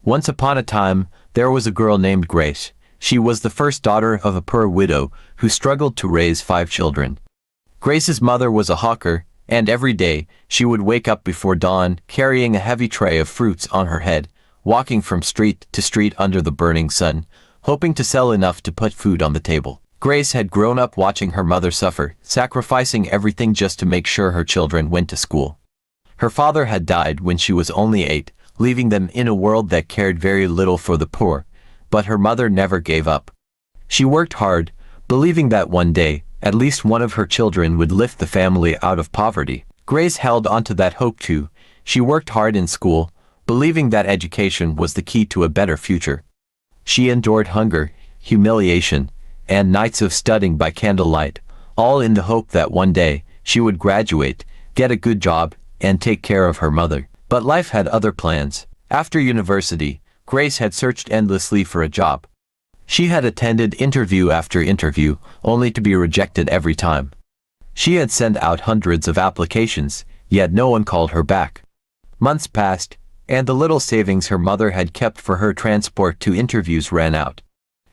Once upon a time, there was a girl named Grace. She was the first daughter of a poor widow who struggled to raise 5 children. Grace's mother was a hawker, and every day, she would wake up before dawn, carrying a heavy tray of fruits on her head, walking from street to street under the burning sun, hoping to sell enough to put food on the table. Grace had grown up watching her mother suffer, sacrificing everything just to make sure her children went to school. Her father had died when she was only 8, leaving them in a world that cared very little for the poor, but her mother never gave up. She worked hard, believing that one day, at least one of her children would lift the family out of poverty. Grace held onto that hope too. She worked hard in school, believing that education was the key to a better future. She endured hunger, humiliation, and nights of studying by candlelight, all in the hope that one day, she would graduate, get a good job, and take care of her mother. But life had other plans. After university, Grace had searched endlessly for a job. She had attended interview after interview, only to be rejected every time. She had sent out hundreds of applications, yet no one called her back. Months passed, and the little savings her mother had kept for her transport to interviews ran out.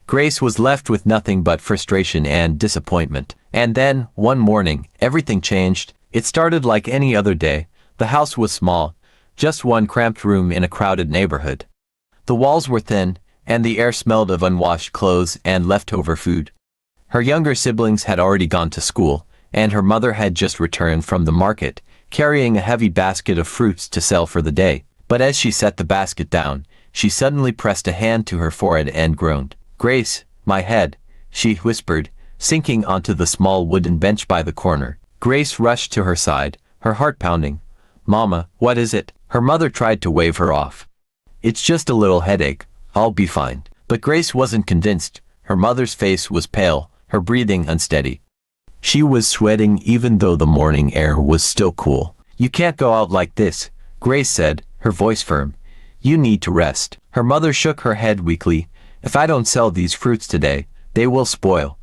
Grace was left with nothing but frustration and disappointment. And then, one morning, everything changed. It started like any other day. The house was small, just one cramped room in a crowded neighborhood. The walls were thin, and the air smelled of unwashed clothes and leftover food. Her younger siblings had already gone to school, and her mother had just returned from the market, carrying a heavy basket of fruits to sell for the day. But as she set the basket down, she suddenly pressed a hand to her forehead and groaned. "Grace, my head," she whispered, sinking onto the small wooden bench by the corner. Grace rushed to her side, her heart pounding. "Mama, what is it?" Her mother tried to wave her off. "It's just a little headache. I'll be fine." But Grace wasn't convinced. Her mother's face was pale, her breathing unsteady. She was sweating even though the morning air was still cool. "You can't go out like this," Grace said, her voice firm. "You need to rest." Her mother shook her head weakly. "If I don't sell these fruits today, they will spoil.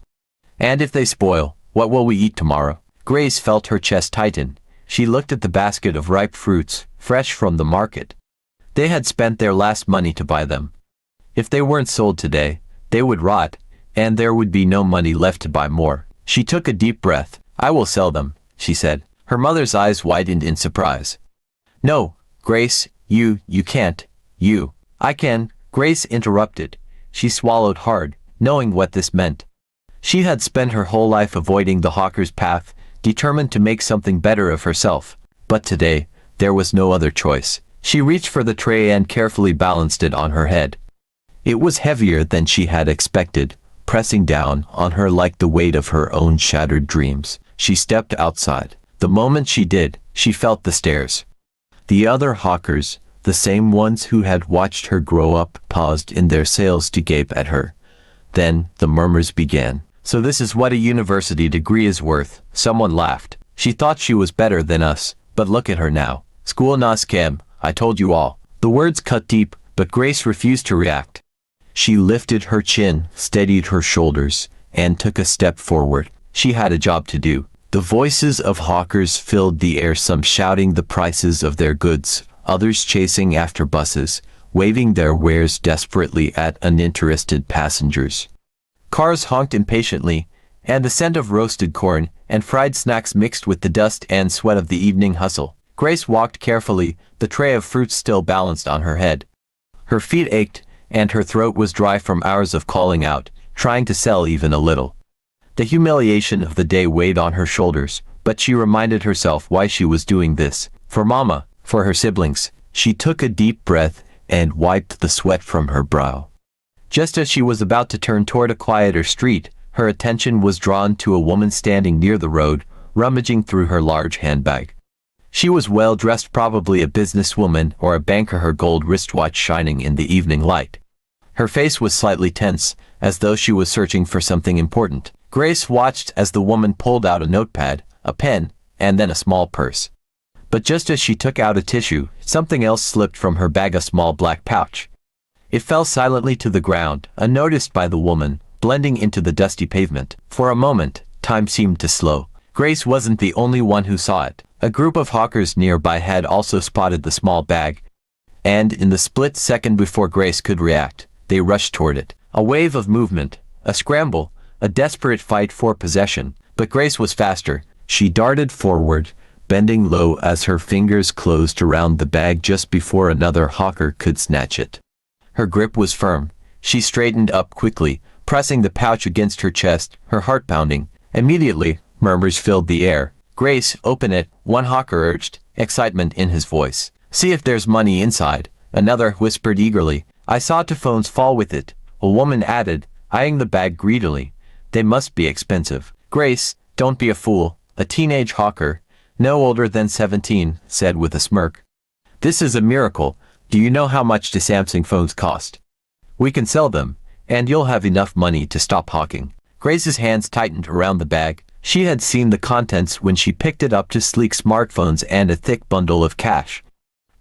And if they spoil, what will we eat tomorrow?" Grace felt her chest tighten. She looked at the basket of ripe fruits, fresh from the market. They had spent their last money to buy them. If they weren't sold today, they would rot, and there would be no money left to buy more. She took a deep breath. "I will sell them," she said. Her mother's eyes widened in surprise. "No, Grace, you can't. I can," Grace interrupted. She swallowed hard, knowing what this meant. She had spent her whole life avoiding the hawker's path, determined to make something better of herself. But today, there was no other choice. She reached for the tray and carefully balanced it on her head. It was heavier than she had expected, pressing down on her like the weight of her own shattered dreams. She stepped outside. The moment she did, she felt the stares. The other hawkers, the same ones who had watched her grow up, paused in their sales to gape at her. Then, the murmurs began. "So this is what a university degree is worth," someone laughed. "She thought she was better than us, but look at her now. School na scam, I told you all." The words cut deep, but Grace refused to react. She lifted her chin, steadied her shoulders, and took a step forward. She had a job to do. The voices of hawkers filled the air, some shouting the prices of their goods, others chasing after buses, waving their wares desperately at uninterested passengers. Cars honked impatiently, and the scent of roasted corn and fried snacks mixed with the dust and sweat of the evening hustle. Grace walked carefully, the tray of fruits still balanced on her head. Her feet ached, and her throat was dry from hours of calling out, trying to sell even a little. The humiliation of the day weighed on her shoulders, but she reminded herself why she was doing this. For Mama, for her siblings. She took a deep breath and wiped the sweat from her brow. Just as she was about to turn toward a quieter street, her attention was drawn to a woman standing near the road, rummaging through her large handbag. She was well dressed, probably a businesswoman or a banker, her gold wristwatch shining in the evening light. Her face was slightly tense, as though she was searching for something important. Grace watched as the woman pulled out a notepad, a pen, and then a small purse. But just as she took out a tissue, something else slipped from her bag, a small black pouch. It fell silently to the ground, unnoticed by the woman, blending into the dusty pavement. For a moment, time seemed to slow. Grace wasn't the only one who saw it. A group of hawkers nearby had also spotted the small bag. and in the split second before Grace could react, they rushed toward it. A wave of movement, a scramble, a desperate fight for possession. But Grace was faster. She darted forward, bending low as her fingers closed around the bag just before another hawker could snatch it. Her grip was firm. She straightened up quickly, pressing the pouch against her chest, her heart pounding. Immediately, murmurs filled the air. "Grace, open it," one hawker urged, excitement in his voice. "See if there's money inside," another whispered eagerly. "I saw 2 phones fall with it," a woman added, eyeing the bag greedily. "They must be expensive." "Grace, don't be a fool," a teenage hawker, no older than 17, said with a smirk. "This is a miracle. Do you know how much the Samsung phones cost? We can sell them, and you'll have enough money to stop hawking." Grace's hands tightened around the bag. She had seen the contents when she picked it up, to sleek smartphones and a thick bundle of cash.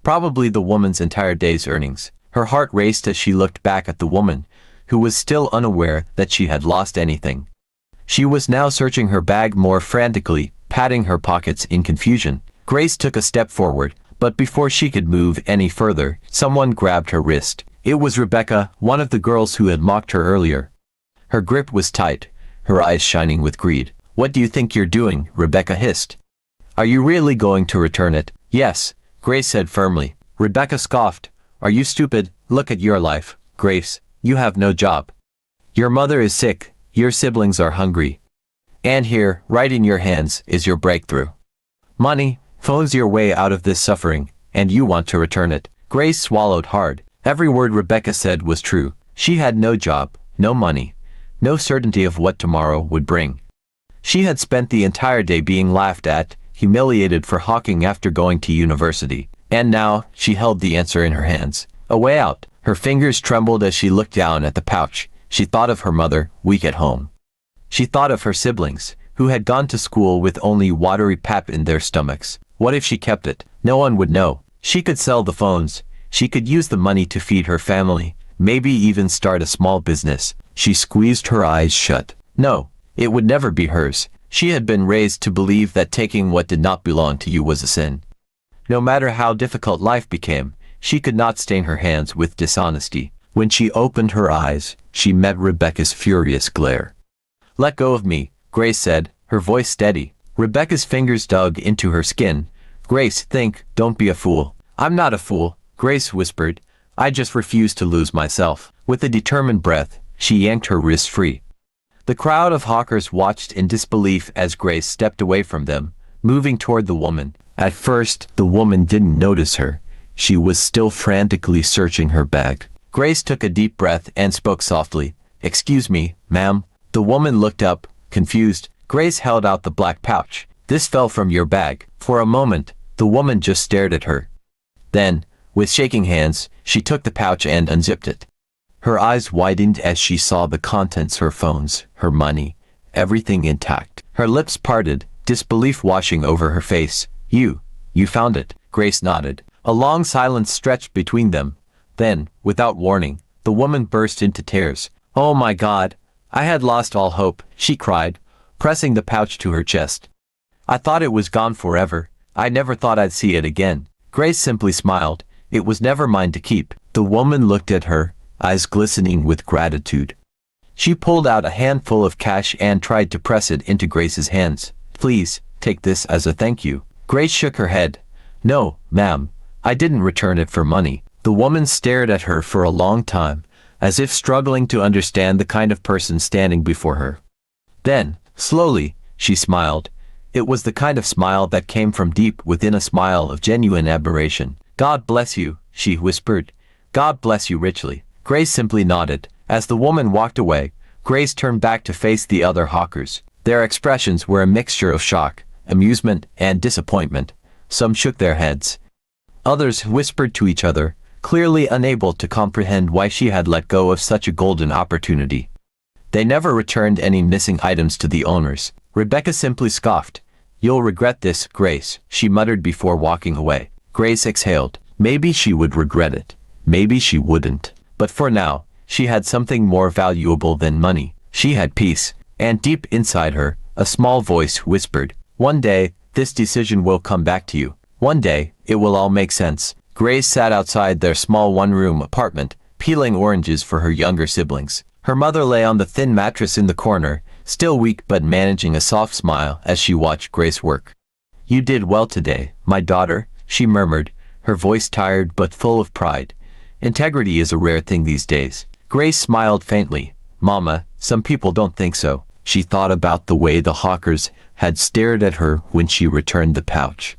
Probably the woman's entire day's earnings. Her heart raced as she looked back at the woman, who was still unaware that she had lost anything. She was now searching her bag more frantically, patting her pockets in confusion. Grace took a step forward, but before she could move any further, someone grabbed her wrist. It was Rebecca, one of the girls who had mocked her earlier. Her grip was tight, her eyes shining with greed. "What do you think you're doing?" Rebecca hissed. "Are you really going to return it?" "Yes," Grace said firmly. Rebecca scoffed. "Are you stupid? Look at your life, Grace. You have no job. Your mother is sick, your siblings are hungry. And here, right in your hands, is your breakthrough. Money, phones your way out of this suffering, and you want to return it." Grace swallowed hard. Every word Rebecca said was true. She had no job, no money, no certainty of what tomorrow would bring. She had spent the entire day being laughed at, humiliated for hawking after going to university. And now, she held the answer in her hands. A way out. Her fingers trembled as she looked down at the pouch. She thought of her mother, weak at home. She thought of her siblings, who had gone to school with only watery pap in their stomachs. What if she kept it? No one would know. She could sell the phones. She could use the money to feed her family, maybe even start a small business. She squeezed her eyes shut. No, it would never be hers. She had been raised to believe that taking what did not belong to you was a sin. No matter how difficult life became, she could not stain her hands with dishonesty. When she opened her eyes, she met Rebecca's furious glare. "Let go of me," Grace said, her voice steady. Rebecca's fingers dug into her skin. "Grace, don't be a fool." "I'm not a fool," Grace whispered. "I just refuse to lose myself." With a determined breath, she yanked her wrist free. The crowd of hawkers watched in disbelief as Grace stepped away from them, moving toward the woman. At first, the woman didn't notice her. She was still frantically searching her bag. Grace took a deep breath and spoke softly. "Excuse me, ma'am." The woman looked up, confused. Grace held out the black pouch. "This fell from your bag." For a moment, the woman just stared at her. Then, with shaking hands, she took the pouch and unzipped it. Her eyes widened as she saw the contents: her phones, her money, everything intact. Her lips parted, disbelief washing over her face. You found it." Grace nodded. A long silence stretched between them. Then, without warning, the woman burst into tears. "Oh my God! I had lost all hope," she cried, pressing the pouch to her chest. "I thought it was gone forever. I never thought I'd see it again." Grace simply smiled. "It was never mine to keep." The woman looked at her, eyes glistening with gratitude. She pulled out a handful of cash and tried to press it into Grace's hands. "Please, take this as a thank you." Grace shook her head. "No, ma'am, I didn't return it for money." The woman stared at her for a long time, as if struggling to understand the kind of person standing before her. Then, slowly, she smiled. It was the kind of smile that came from deep within, a smile of genuine admiration. "God bless you," she whispered. "God bless you richly." Grace simply nodded. As the woman walked away, Grace turned back to face the other hawkers. Their expressions were a mixture of shock, amusement, and disappointment. Some shook their heads. Others whispered to each other, clearly unable to comprehend why she had let go of such a golden opportunity. They never returned any missing items to the owners. Rebecca simply scoffed. "You'll regret this, Grace," she muttered before walking away. Grace exhaled. Maybe she would regret it. Maybe she wouldn't. But for now, she had something more valuable than money. She had peace. And deep inside her, a small voice whispered, "One day, this decision will come back to you. One day, it will all make sense." Grace sat outside their small one-room apartment, peeling oranges for her younger siblings. Her mother lay on the thin mattress in the corner, still weak but managing a soft smile as she watched Grace work. "You did well today, my daughter," she murmured, her voice tired but full of pride. "Integrity is a rare thing these days." Grace smiled faintly. "Mama, some people don't think so." She thought about the way the hawkers had stared at her when she returned the pouch.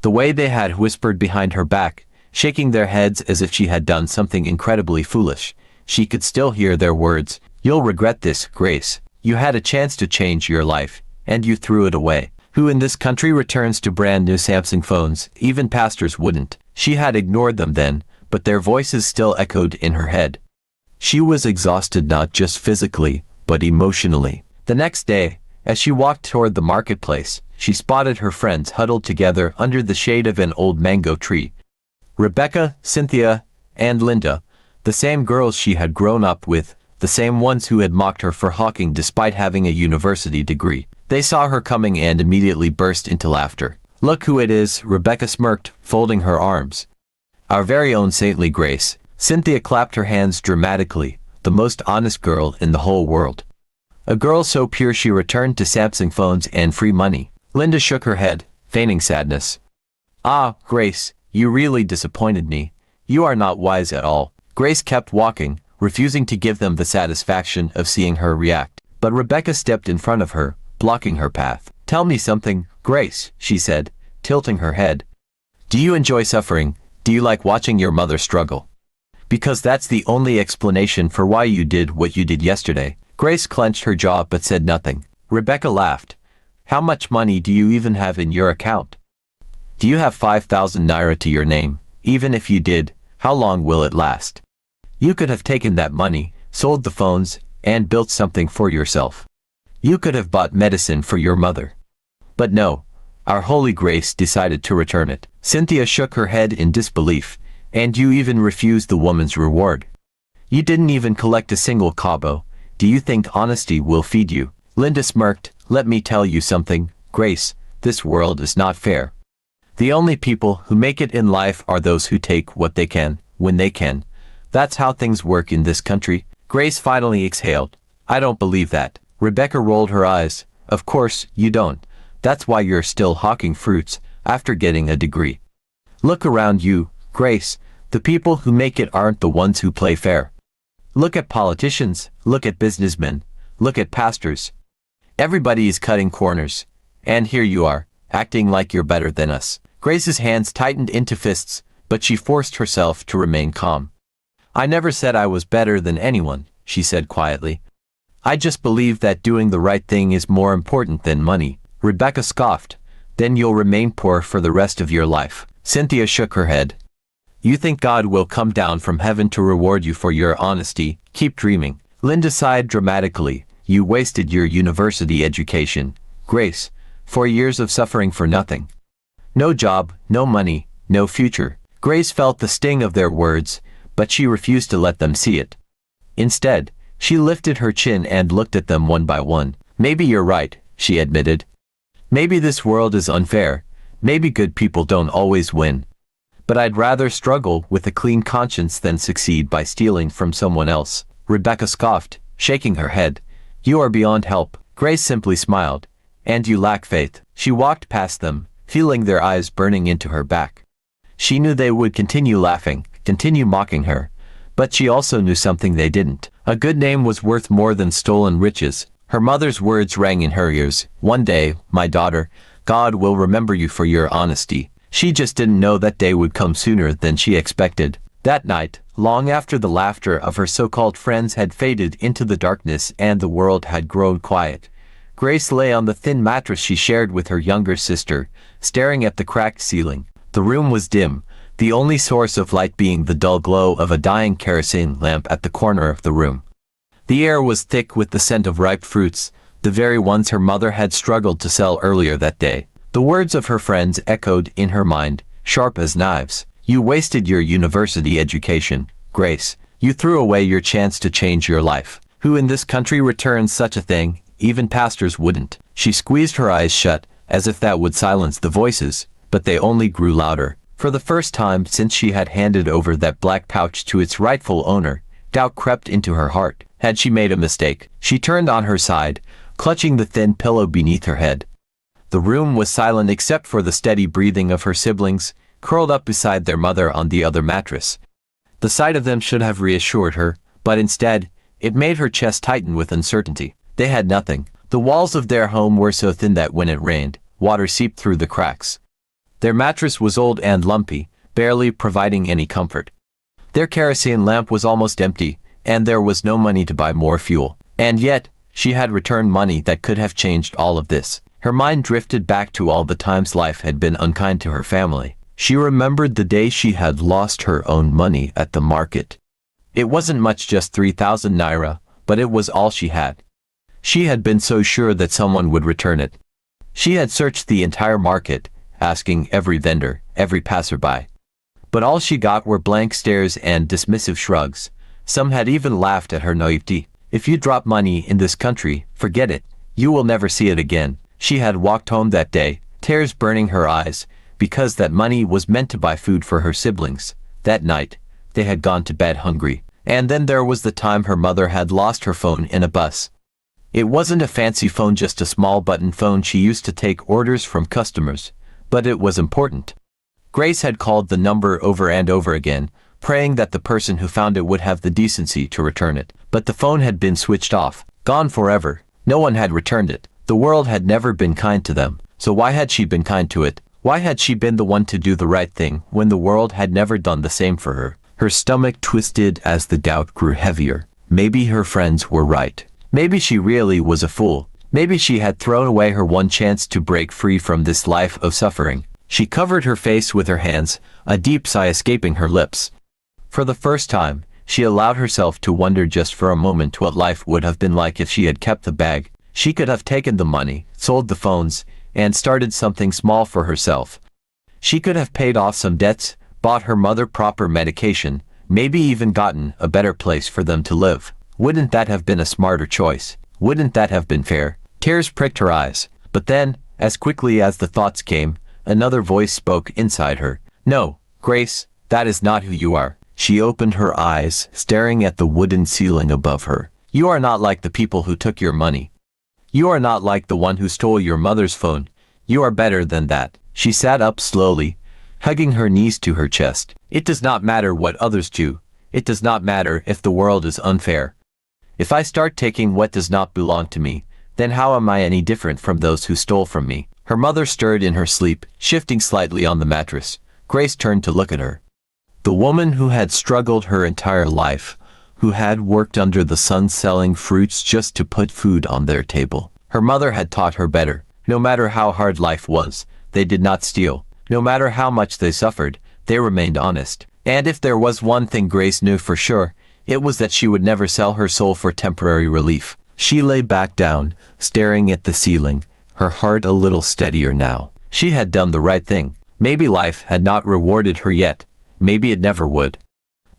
The way they had whispered behind her back, shaking their heads as if she had done something incredibly foolish. She could still hear their words. "You'll regret this, Grace. You had a chance to change your life, and you threw it away. Who in this country returns to brand new Samsung phones? Even pastors wouldn't." She had ignored them then, but their voices still echoed in her head. She was exhausted not just physically, but emotionally. The next day, as she walked toward the marketplace, she spotted her friends huddled together under the shade of an old mango tree. Rebecca, Cynthia, and Linda, the same girls she had grown up with, the same ones who had mocked her for hawking despite having a university degree. They saw her coming and immediately burst into laughter. "Look who it is," Rebecca smirked, folding her arms. "Our very own saintly Grace." Cynthia clapped her hands dramatically, the most honest girl in the whole world. A girl so pure she returned to Samsung phones and free money. Linda shook her head, feigning sadness. "Ah, Grace, you really disappointed me. You are not wise at all." Grace kept walking, refusing to give them the satisfaction of seeing her react. But Rebecca stepped in front of her, blocking her path. "Tell me something, Grace," she said, tilting her head. "Do you enjoy suffering? Do you like watching your mother struggle? Because that's the only explanation for why you did what you did yesterday." Grace clenched her jaw but said nothing. Rebecca laughed. "How much money do you even have in your account? Do you have 5,000 naira to your name? Even if you did, how long will it last? You could have taken that money, sold the phones, and built something for yourself. You could have bought medicine for your mother. But no, our holy Grace decided to return it." Cynthia shook her head in disbelief. "And you even refused the woman's reward. You didn't even collect a single kobo. Do you think honesty will feed you?" Linda smirked. "Let me tell you something, Grace, this world is not fair. The only people who make it in life are those who take what they can, when they can. That's how things work in this country." Grace finally exhaled. "I don't believe that." Rebecca rolled her eyes. "Of course, you don't. That's why you're still hawking fruits, after getting a degree. Look around you, Grace. The people who make it aren't the ones who play fair. Look at politicians, look at businessmen, look at pastors. Everybody is cutting corners. And here you are, acting like you're better than us." Grace's hands tightened into fists, but she forced herself to remain calm. "I never said I was better than anyone," she said quietly. "I just believe that doing the right thing is more important than money." Rebecca scoffed. "Then you'll remain poor for the rest of your life." Cynthia shook her head. "You think God will come down from heaven to reward you for your honesty? Keep dreaming." Linda sighed dramatically. "You wasted your university education, Grace. 4 years of suffering for nothing. No job, no money, no future." Grace felt the sting of their words, but she refused to let them see it. Instead, she lifted her chin and looked at them one by one. "Maybe you're right," she admitted. "Maybe this world is unfair. Maybe good people don't always win. But I'd rather struggle with a clean conscience than succeed by stealing from someone else." Rebecca scoffed, shaking her head. "You are beyond help." Grace simply smiled. "And you lack faith." She walked past them, feeling their eyes burning into her back. She knew they would continue laughing, continue mocking her. But she also knew something they didn't. A good name was worth more than stolen riches. Her mother's words rang in her ears. "One day, my daughter, God will remember you for your honesty." She just didn't know that day would come sooner than she expected. That night, long after the laughter of her so-called friends had faded into the darkness and the world had grown quiet, Grace lay on the thin mattress she shared with her younger sister, staring at the cracked ceiling. The room was dim, the only source of light being the dull glow of a dying kerosene lamp at the corner of the room. The air was thick with the scent of ripe fruits, the very ones her mother had struggled to sell earlier that day. The words of her friends echoed in her mind, sharp as knives. "You wasted your university education, Grace. You threw away your chance to change your life. Who in this country returns such a thing? Even pastors wouldn't." She squeezed her eyes shut, as if that would silence the voices, but they only grew louder. For the first time since she had handed over that black pouch to its rightful owner, doubt crept into her heart. Had she made a mistake? She turned on her side, clutching the thin pillow beneath her head. The room was silent except for the steady breathing of her siblings, curled up beside their mother on the other mattress. The sight of them should have reassured her, but instead, it made her chest tighten with uncertainty. They had nothing. The walls of their home were so thin that when it rained, water seeped through the cracks. Their mattress was old and lumpy, barely providing any comfort. Their kerosene lamp was almost empty, and there was no money to buy more fuel. And yet, she had returned money that could have changed all of this. Her mind drifted back to all the times life had been unkind to her family. She remembered the day she had lost her own money at the market. It wasn't much, just 3,000 naira, but it was all she had. She had been so sure that someone would return it. She had searched the entire market, asking every vendor, every passerby. But all she got were blank stares and dismissive shrugs. Some had even laughed at her naivety. If you drop money in this country, forget it. You will never see it again. She had walked home that day, tears burning her eyes, because that money was meant to buy food for her siblings. That night, they had gone to bed hungry. And then there was the time her mother had lost her phone in a bus. It wasn't a fancy phone, just a small button phone she used to take orders from customers. But it was important. Grace had called the number over and over again, praying that the person who found it would have the decency to return it. But the phone had been switched off, gone forever. No one had returned it. The world had never been kind to them. So why had she been kind to it? Why had she been the one to do the right thing when the world had never done the same for her? Her stomach twisted as the doubt grew heavier. Maybe her friends were right. Maybe she really was a fool. Maybe she had thrown away her one chance to break free from this life of suffering. She covered her face with her hands, a deep sigh escaping her lips. For the first time, she allowed herself to wonder just for a moment what life would have been like if she had kept the bag. She could have taken the money, sold the phones, and started something small for herself. She could have paid off some debts, bought her mother proper medication, maybe even gotten a better place for them to live. Wouldn't that have been a smarter choice? Wouldn't that have been fair? Tears pricked her eyes. But then, as quickly as the thoughts came, another voice spoke inside her. No, Grace, that is not who you are. She opened her eyes, staring at the wooden ceiling above her. You are not like the people who took your money. You are not like the one who stole your mother's phone. You are better than that. She sat up slowly, hugging her knees to her chest. It does not matter what others do. It does not matter if the world is unfair. If I start taking what does not belong to me, then how am I any different from those who stole from me? Her mother stirred in her sleep, shifting slightly on the mattress. Grace turned to look at her. The woman who had struggled her entire life, who had worked under the sun selling fruits just to put food on their table. Her mother had taught her better. No matter how hard life was, they did not steal. No matter how much they suffered, they remained honest. And if there was one thing Grace knew for sure, it was that she would never sell her soul for temporary relief. She lay back down, staring at the ceiling, her heart a little steadier now. She had done the right thing. Maybe life had not rewarded her yet. Maybe it never would.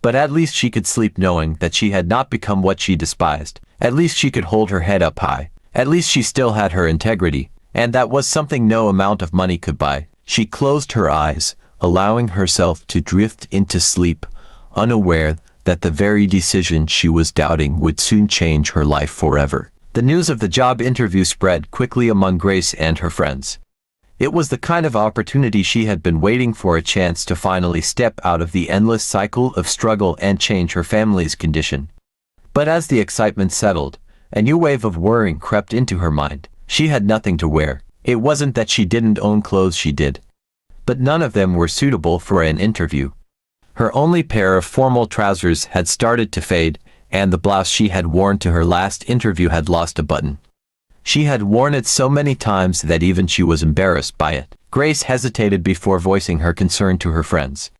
But at least she could sleep knowing that she had not become what she despised. At least she could hold her head up high. At least she still had her integrity. And that was something no amount of money could buy. She closed her eyes, allowing herself to drift into sleep, unaware that the very decision she was doubting would soon change her life forever. The news of the job interview spread quickly among Grace and her friends. It was the kind of opportunity she had been waiting for, a chance to finally step out of the endless cycle of struggle and change her family's condition. But as the excitement settled, a new wave of worrying crept into her mind. She had nothing to wear. It wasn't that she didn't own clothes, she did. But none of them were suitable for an interview. Her only pair of formal trousers had started to fade, and the blouse she had worn to her last interview had lost a button. She had worn it so many times that even she was embarrassed by it. Grace hesitated before voicing her concern to her friends.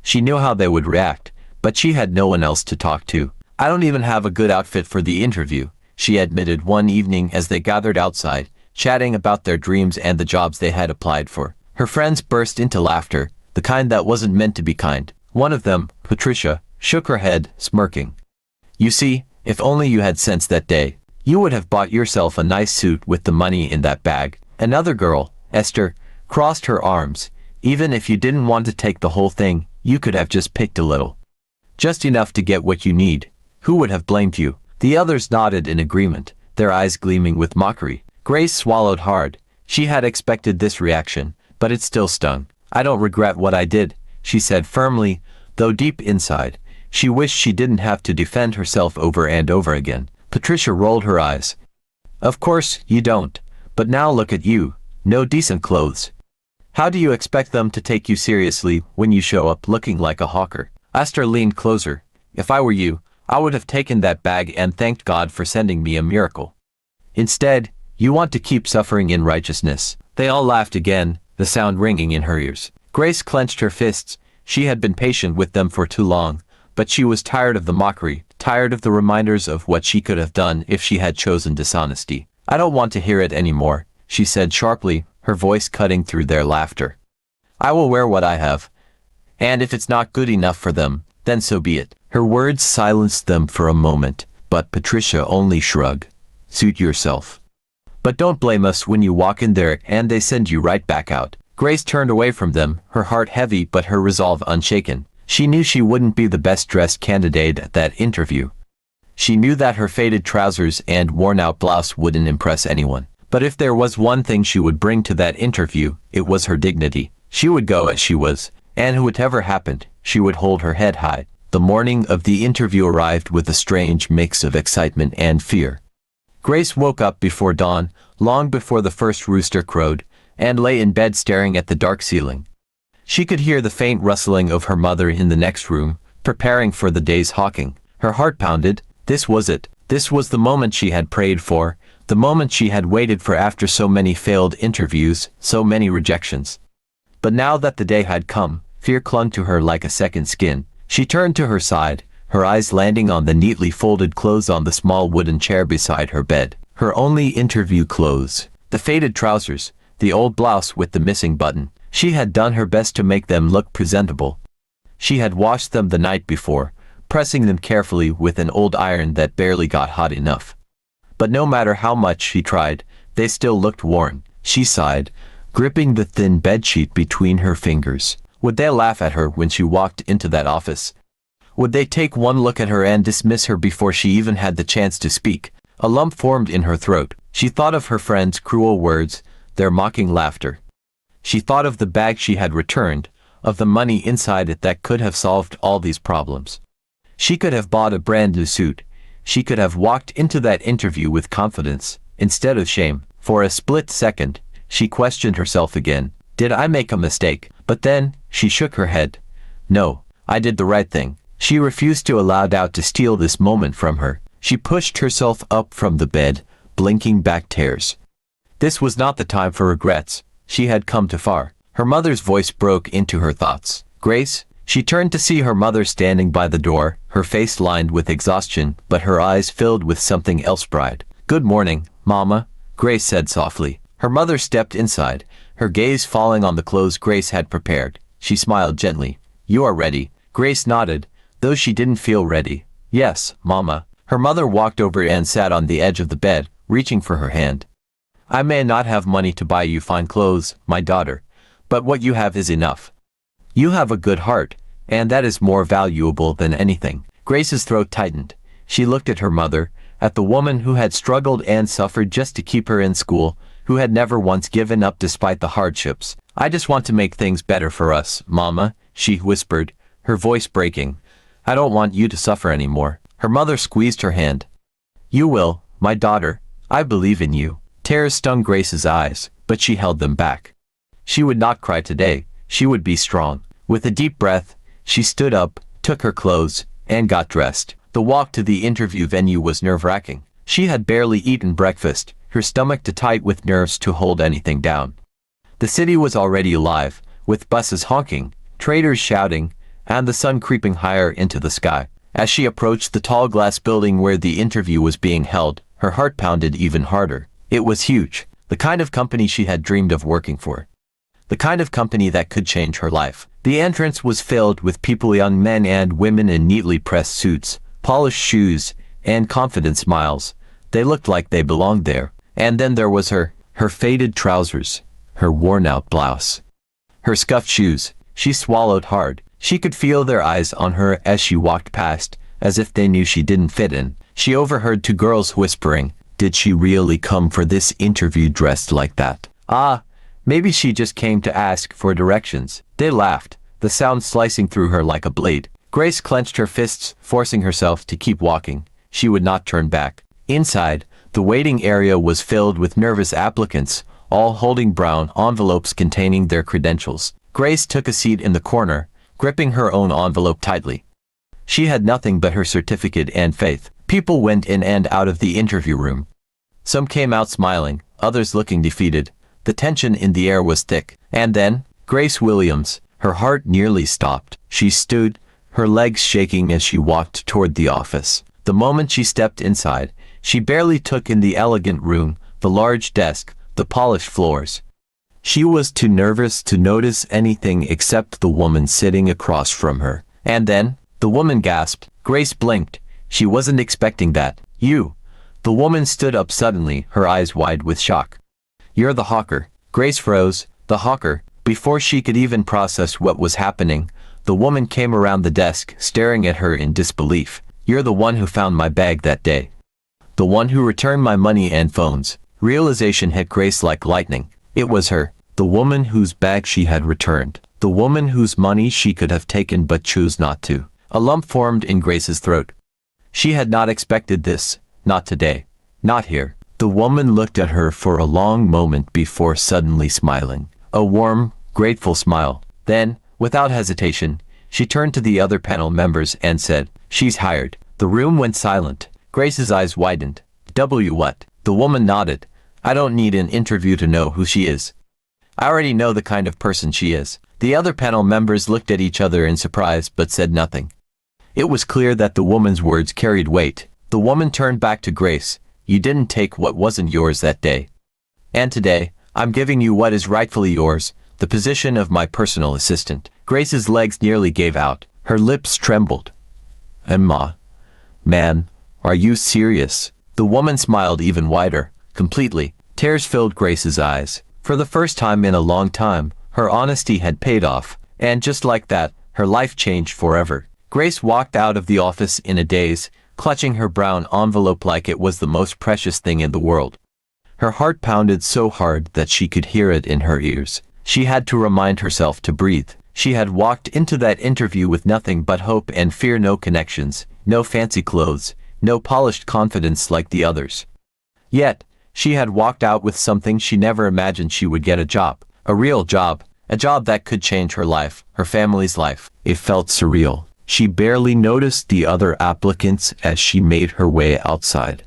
She knew how they would react, but she had no one else to talk to. I don't even have a good outfit for the interview, she admitted one evening as they gathered outside, chatting about their dreams and the jobs they had applied for. Her friends burst into laughter, the kind that wasn't meant to be kind. One of them, Patricia, shook her head, smirking. You see, if only you had sense that day, you would have bought yourself a nice suit with the money in that bag. Another girl, Esther, crossed her arms, Even if you didn't want to take the whole thing, you could have just picked a little. Just enough to get what you need. Who would have blamed you? The others nodded in agreement, their eyes gleaming with mockery. Grace swallowed hard. She had expected this reaction, but it still stung. I don't regret what I did, she said firmly, though deep inside, she wished she didn't have to defend herself over and over again. Patricia rolled her eyes. Of course, you don't. But now look at you. No decent clothes. How do you expect them to take you seriously when you show up looking like a hawker? Esther leaned closer. If I were you, I would have taken that bag and thanked God for sending me a miracle. Instead, you want to keep suffering in righteousness. They all laughed again, the sound ringing in her ears. Grace clenched her fists. She had been patient with them for too long, but she was tired of the mockery, tired of the reminders of what she could have done if she had chosen dishonesty. I don't want to hear it anymore, she said sharply, her voice cutting through their laughter. I will wear what I have. And if it's not good enough for them, then so be it. Her words silenced them for a moment, but Patricia only shrugged. Suit yourself. But don't blame us when you walk in there and they send you right back out. Grace turned away from them, her heart heavy but her resolve unshaken. She knew she wouldn't be the best-dressed candidate at that interview. She knew that her faded trousers and worn-out blouse wouldn't impress anyone. But if there was one thing she would bring to that interview, it was her dignity. She would go as she was, and whatever happened, she would hold her head high. The morning of the interview arrived with a strange mix of excitement and fear. Grace woke up before dawn, long before the first rooster crowed, and lay in bed staring at the dark ceiling. She could hear the faint rustling of her mother in the next room, preparing for the day's hawking. Her heart pounded. This was it. This was the moment she had prayed for, the moment she had waited for after so many failed interviews, so many rejections. But now that the day had come, fear clung to her like a second skin. She turned to her side, her eyes landing on the neatly folded clothes on the small wooden chair beside her bed. Her only interview clothes. The faded trousers, the old blouse with the missing button. She had done her best to make them look presentable. She had washed them the night before, pressing them carefully with an old iron that barely got hot enough. But no matter how much she tried, they still looked worn. She sighed, gripping the thin bedsheet between her fingers. Would they laugh at her when she walked into that office? Would they take one look at her and dismiss her before she even had the chance to speak? A lump formed in her throat. She thought of her friends' cruel words, their mocking laughter. She thought of the bag she had returned, of the money inside it that could have solved all these problems. She could have bought a brand new suit. She could have walked into that interview with confidence, instead of shame. For a split second, she questioned herself again. Did I make a mistake? But then, she shook her head. No, I did the right thing. She refused to allow doubt to steal this moment from her. She pushed herself up from the bed, blinking back tears. This was not the time for regrets. She had come too far. Her mother's voice broke into her thoughts. Grace? She turned to see her mother standing by the door, her face lined with exhaustion, but her eyes filled with something else bright. Good morning, Mama, Grace said softly. Her mother stepped inside, her gaze falling on the clothes Grace had prepared. She smiled gently. You are ready. Grace nodded, though she didn't feel ready. Yes, Mama. Her mother walked over and sat on the edge of the bed, reaching for her hand. I may not have money to buy you fine clothes, my daughter, but what you have is enough. You have a good heart, and that is more valuable than anything. Grace's throat tightened. She looked at her mother, at the woman who had struggled and suffered just to keep her in school, who had never once given up despite the hardships. I just want to make things better for us, Mama, she whispered, her voice breaking. I don't want you to suffer anymore. Her mother squeezed her hand. You will, my daughter. I believe in you. Tears stung Grace's eyes, but she held them back. She would not cry today. She would be strong. With a deep breath, she stood up, took her clothes, and got dressed. The walk to the interview venue was nerve-wracking. She had barely eaten breakfast, her stomach too tight with nerves to hold anything down. The city was already alive, with buses honking, traders shouting, and the sun creeping higher into the sky. As she approached the tall glass building where the interview was being held, her heart pounded even harder. It was huge, the kind of company she had dreamed of working for. The kind of company that could change her life. The entrance was filled with people, young men and women in neatly pressed suits, polished shoes, and confident smiles. They looked like they belonged there. And then there was her faded trousers, her worn-out blouse, her scuffed shoes. She swallowed hard. She could feel their eyes on her as she walked past, as if they knew she didn't fit in. She overheard two girls whispering, "Did she really come for this interview dressed like that? Ah, maybe she just came to ask for directions." They laughed, the sound slicing through her like a blade. Grace clenched her fists, forcing herself to keep walking. She would not turn back. Inside, the waiting area was filled with nervous applicants, all holding brown envelopes containing their credentials. Grace took a seat in the corner, gripping her own envelope tightly. She had nothing but her certificate and faith. People went in and out of the interview room. Some came out smiling, others looking defeated. The tension in the air was thick. And then, Grace Williams, her heart nearly stopped. She stood, her legs shaking as she walked toward the office. The moment she stepped inside, she barely took in the elegant room, the large desk, the polished floors. She was too nervous to notice anything except the woman sitting across from her. And then, the woman gasped. Grace blinked. She wasn't expecting that. "You." The woman stood up suddenly, her eyes wide with shock. "You're the hawker." Grace froze. The hawker. Before she could even process what was happening, the woman came around the desk, staring at her in disbelief. "You're the one who found my bag that day. The one who returned my money and phones." Realization hit Grace like lightning. It was her. The woman whose bag she had returned. The woman whose money she could have taken but chose not to. A lump formed in Grace's throat. She had not expected this. Not today. Not here. The woman looked at her for a long moment before suddenly smiling. A warm, grateful smile. Then, without hesitation, she turned to the other panel members and said, "She's hired." The room went silent. Grace's eyes widened. What? The woman nodded. "I don't need an interview to know who she is. I already know the kind of person she is." The other panel members looked at each other in surprise but said nothing. It was clear that the woman's words carried weight. The woman turned back to Grace. "You didn't take what wasn't yours that day. And today, I'm giving you what is rightfully yours, the position of my personal assistant." Grace's legs nearly gave out. Her lips trembled. Man, are you serious?" The woman smiled even wider, completely. Tears filled Grace's eyes. For the first time in a long time, her honesty had paid off, and just like that, her life changed forever. Grace walked out of the office in a daze, clutching her brown envelope like it was the most precious thing in the world. Her heart pounded so hard that she could hear it in her ears. She had to remind herself to breathe. She had walked into that interview with nothing but hope and fear, no connections, no fancy clothes, no polished confidence like the others. Yet, she had walked out with something she never imagined she would get: a job. A real job. A job that could change her life, her family's life. It felt surreal. She barely noticed the other applicants as she made her way outside.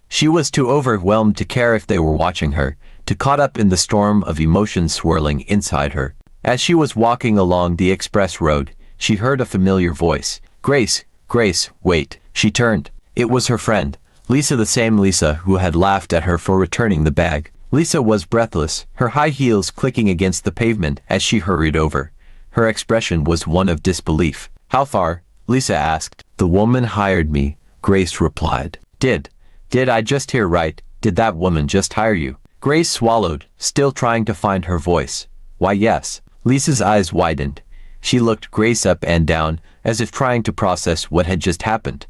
She was too overwhelmed to care if they were watching her, too caught up in the storm of emotions swirling inside her. As she was walking along the express road, she heard a familiar voice. "Grace, Grace, wait." She turned. It was her friend, Lisa, the same Lisa who had laughed at her for returning the bag. Lisa was breathless, her high heels clicking against the pavement as she hurried over. Her expression was one of disbelief. "How far?" Lisa asked. "The woman hired me," Grace replied. Did I just hear right? Did that woman just hire you?" Grace swallowed, still trying to find her voice. "Why, yes." Lisa's eyes widened. She looked Grace up and down, as if trying to process what had just happened.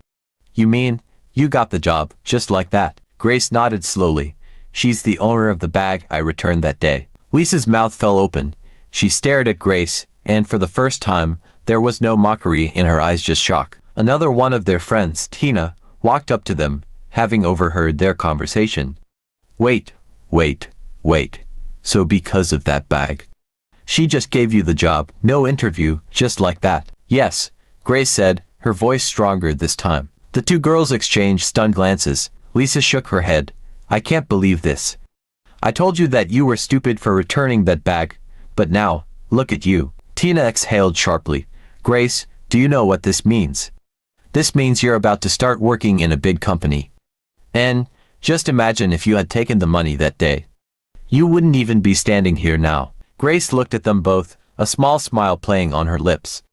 "You mean, you got the job, just like that?" Grace nodded slowly. "She's the owner of the bag I returned that day." Lisa's mouth fell open. She stared at Grace, and for the first time, there was no mockery in her eyes, just shock. Another one of their friends, Tina, walked up to them, having overheard their conversation. Wait. So because of that bag, she just gave you the job, no interview, just like that?" "Yes," Grace said, her voice stronger this time. The two girls exchanged stunned glances. Lisa shook her head. "I can't believe this. I told you that you were stupid for returning that bag, but now, look at you." Tina exhaled sharply. "Grace, do you know what this means? This means you're about to start working in a big company. And, just imagine if you had taken the money that day. You wouldn't even be standing here now." Grace looked at them both, a small smile playing on her lips.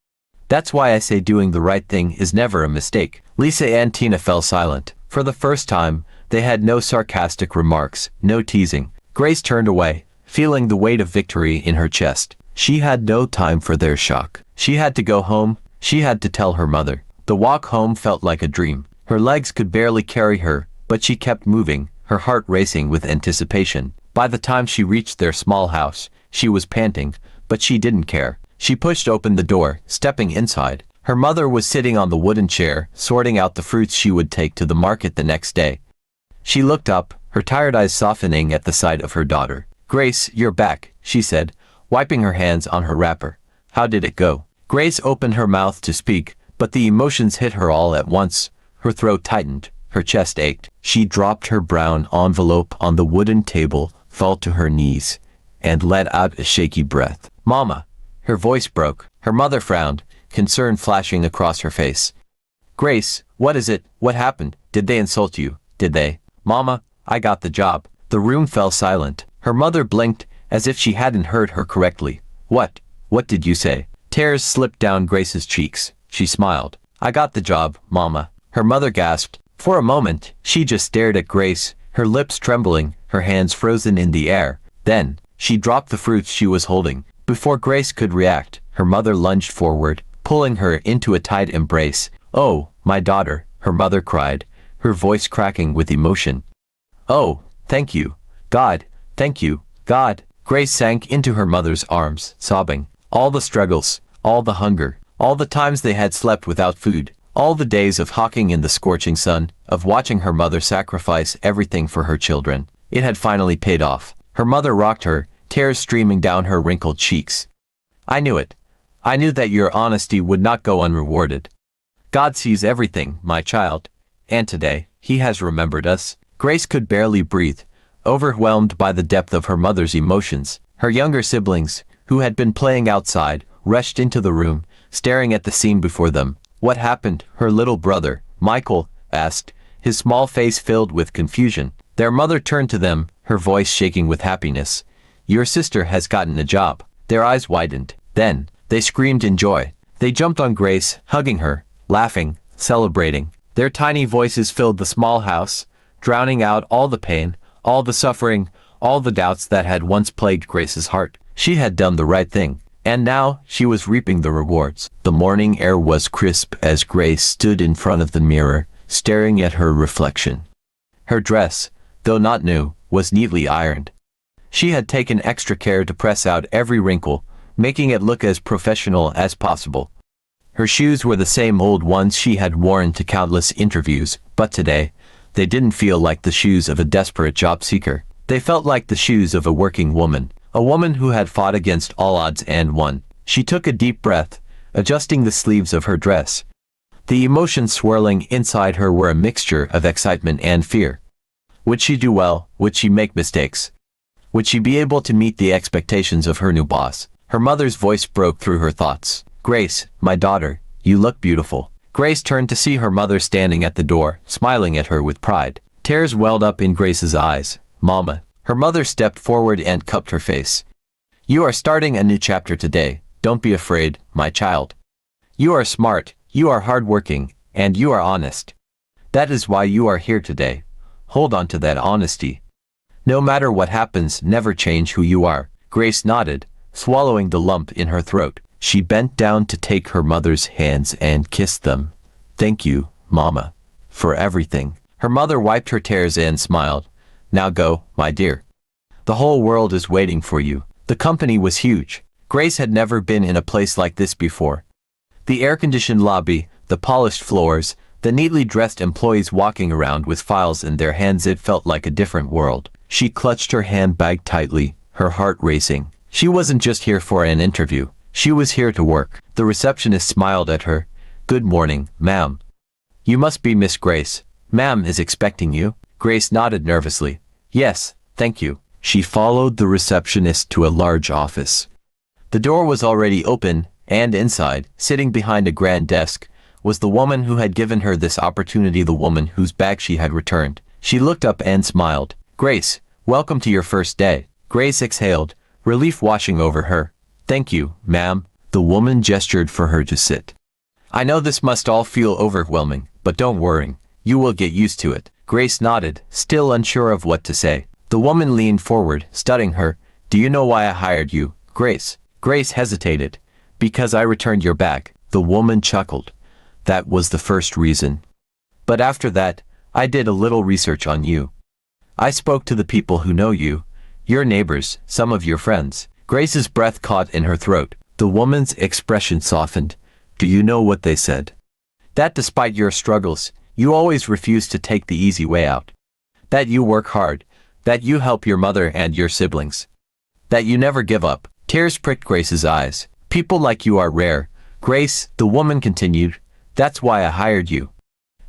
"That's why I say doing the right thing is never a mistake." Lisa and Tina fell silent. For the first time, they had no sarcastic remarks, no teasing. Grace turned away, feeling the weight of victory in her chest. She had no time for their shock. She had to go home. She had to tell her mother. The walk home felt like a dream. Her legs could barely carry her, but she kept moving, her heart racing with anticipation. By the time she reached their small house, she was panting, but she didn't care. She pushed open the door, stepping inside. Her mother was sitting on the wooden chair, sorting out the fruits she would take to the market the next day. She looked up, her tired eyes softening at the sight of her daughter. "Grace, you're back," she said, wiping her hands on her wrapper. "How did it go?" Grace opened her mouth to speak, but the emotions hit her all at once. Her throat tightened, her chest ached. She dropped her brown envelope on the wooden table, fell to her knees, and let out a shaky breath. "Mama!" Her voice broke. Her mother frowned, concern flashing across her face. "Grace, what is it? What happened? Did they insult you? Did they?" "Mama, I got the job." The room fell silent. Her mother blinked, as if she hadn't heard her correctly. "What? What did you say?" Tears slipped down Grace's cheeks. She smiled. "I got the job, Mama." Her mother gasped. For a moment, she just stared at Grace, her lips trembling, her hands frozen in the air. Then, she dropped the fruits she was holding. Before Grace could react, her mother lunged forward, pulling her into a tight embrace. "Oh, my daughter," her mother cried, her voice cracking with emotion. "Oh, thank you, God, thank you, God." Grace sank into her mother's arms, sobbing. All the struggles, all the hunger, all the times they had slept without food, all the days of hawking in the scorching sun, of watching her mother sacrifice everything for her children. It had finally paid off. Her mother rocked her, tears streaming down her wrinkled cheeks. "I knew it. I knew that your honesty would not go unrewarded. God sees everything, my child. And today, He has remembered us." Grace could barely breathe, overwhelmed by the depth of her mother's emotions. Her younger siblings, who had been playing outside, rushed into the room, staring at the scene before them. "What happened?" her little brother, Michael, asked, his small face filled with confusion. Their mother turned to them, her voice shaking with happiness. "Your sister has gotten a job." Their eyes widened. Then, they screamed in joy. They jumped on Grace, hugging her, laughing, celebrating. Their tiny voices filled the small house, drowning out all the pain, all the suffering, all the doubts that had once plagued Grace's heart. She had done the right thing, and now she was reaping the rewards. The morning air was crisp as Grace stood in front of the mirror, staring at her reflection. Her dress, though not new, was neatly ironed. She had taken extra care to press out every wrinkle, making it look as professional as possible. Her shoes were the same old ones she had worn to countless interviews, but today, they didn't feel like the shoes of a desperate job seeker. They felt like the shoes of a working woman, a woman who had fought against all odds and won. She took a deep breath, adjusting the sleeves of her dress. The emotions swirling inside her were a mixture of excitement and fear. Would she do well? Would she make mistakes? Would she be able to meet the expectations of her new boss? Her mother's voice broke through her thoughts. "Grace, my daughter, you look beautiful." Grace turned to see her mother standing at the door, smiling at her with pride. Tears welled up in Grace's eyes. "Mama." Her mother stepped forward and cupped her face. "You are starting a new chapter today. Don't be afraid, my child. You are smart, you are hardworking, and you are honest. That is why you are here today. Hold on to that honesty. No matter what happens, never change who you are." Grace nodded, swallowing the lump in her throat. She bent down to take her mother's hands and kissed them. "Thank you, Mama, for everything." Her mother wiped her tears and smiled. "Now go, my dear. The whole world is waiting for you." The company was huge. Grace had never been in a place like this before. The air-conditioned lobby, the polished floors, the neatly dressed employees walking around with files in their hands, it felt like a different world. She clutched her handbag tightly, her heart racing. She wasn't just here for an interview. She was here to work. The receptionist smiled at her. "Good morning, ma'am. You must be Miss Grace. Ma'am is expecting you." Grace nodded nervously. "Yes, thank you." She followed the receptionist to a large office. The door was already open, and inside, sitting behind a grand desk, was the woman who had given her this opportunity, the woman whose bag she had returned. She looked up and smiled. "Grace, welcome to your first day." Grace exhaled, relief washing over her. "Thank you, ma'am." The woman gestured for her to sit. "I know this must all feel overwhelming, but don't worry. You will get used to it." Grace nodded, still unsure of what to say. The woman leaned forward, studying her. "Do you know why I hired you, Grace?" Grace hesitated. Because I returned your bag. The woman chuckled. That was the first reason. But after that, I did a little research on you. I spoke to the people who know you, your neighbors, some of your friends. Grace's breath caught in her throat. The woman's expression softened. Do you know what they said? That despite your struggles, you always refuse to take the easy way out. That you work hard. That you help your mother and your siblings. That you never give up. Tears pricked Grace's eyes. People like you are rare. Grace, the woman continued, that's why I hired you.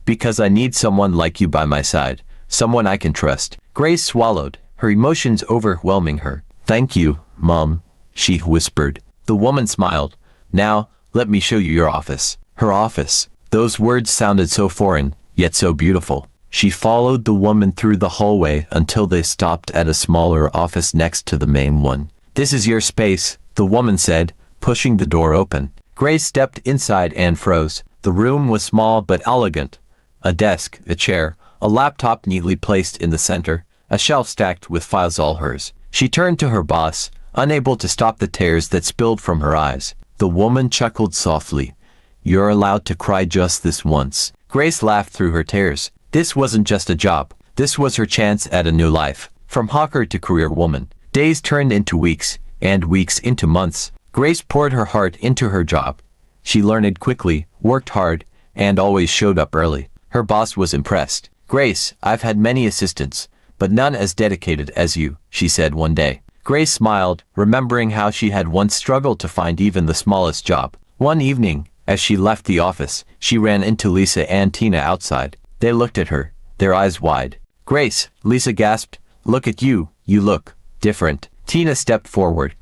Because I need someone like you by my side. Someone I can trust. Grace swallowed, her emotions overwhelming her. Thank you, Mom, she whispered. The woman smiled. Now, let me show you your office. Her office. Those words sounded so foreign, yet so beautiful. She followed the woman through the hallway until they stopped at a smaller office next to the main one. This is your space, the woman said, pushing the door open. Grace stepped inside and froze. The room was small but elegant. A desk, a chair, a laptop neatly placed in the center, a shelf stacked with files all hers. She turned to her boss, unable to stop the tears that spilled from her eyes. The woman chuckled softly. You're allowed to cry just this once. Grace laughed through her tears. This wasn't just a job. This was her chance at a new life. From hawker to career woman. Days turned into weeks, and weeks into months. Grace poured her heart into her job. She learned quickly, worked hard, and always showed up early. Her boss was impressed. Grace, I've had many assistants, but none as dedicated as you, she said one day. Grace smiled, remembering how she had once struggled to find even the smallest job. One evening, as she left the office, she ran into Lisa and Tina outside. They looked at her, their eyes wide. Grace, Lisa gasped, look at you, you look different. Tina stepped forward.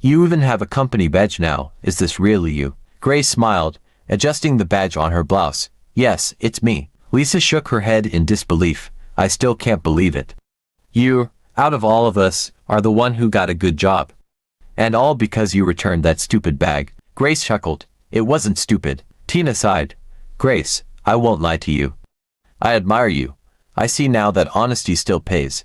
You even have a company badge now, is this really you? Grace smiled, adjusting the badge on her blouse. Yes, it's me. Lisa shook her head in disbelief. I still can't believe it. You, out of all of us, are the one who got a good job. And all because you returned that stupid bag. Grace chuckled. It wasn't stupid. Tina sighed. Grace, I won't lie to you. I admire you. I see now that honesty still pays.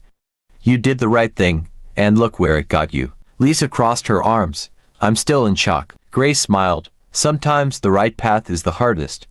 You did the right thing, and look where it got you. Lisa crossed her arms. I'm still in shock. Grace smiled. Sometimes the right path is the hardest.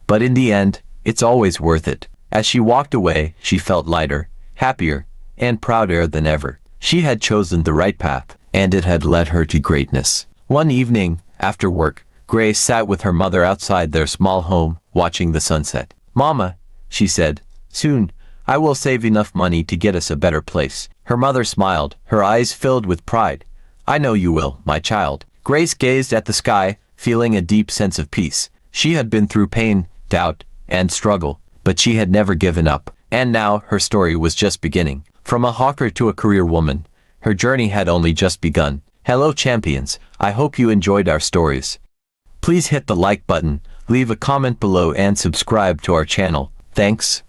But in the end, it's always worth it. As she walked away, she felt lighter, happier, and prouder than ever. She had chosen the right path, and it had led her to greatness. One evening, after work, Grace sat with her mother outside their small home, watching the sunset. Mama, she said, soon, I will save enough money to get us a better place. Her mother smiled, her eyes filled with pride. I know you will, my child. Grace gazed at the sky, feeling a deep sense of peace. She had been through pain, doubt, and struggle, but she had never given up. And now, her story was just beginning. From a hawker to a career woman, her journey had only just begun. Hello champions, I hope you enjoyed our stories. Please hit the like button, leave a comment below and subscribe to our channel. Thanks.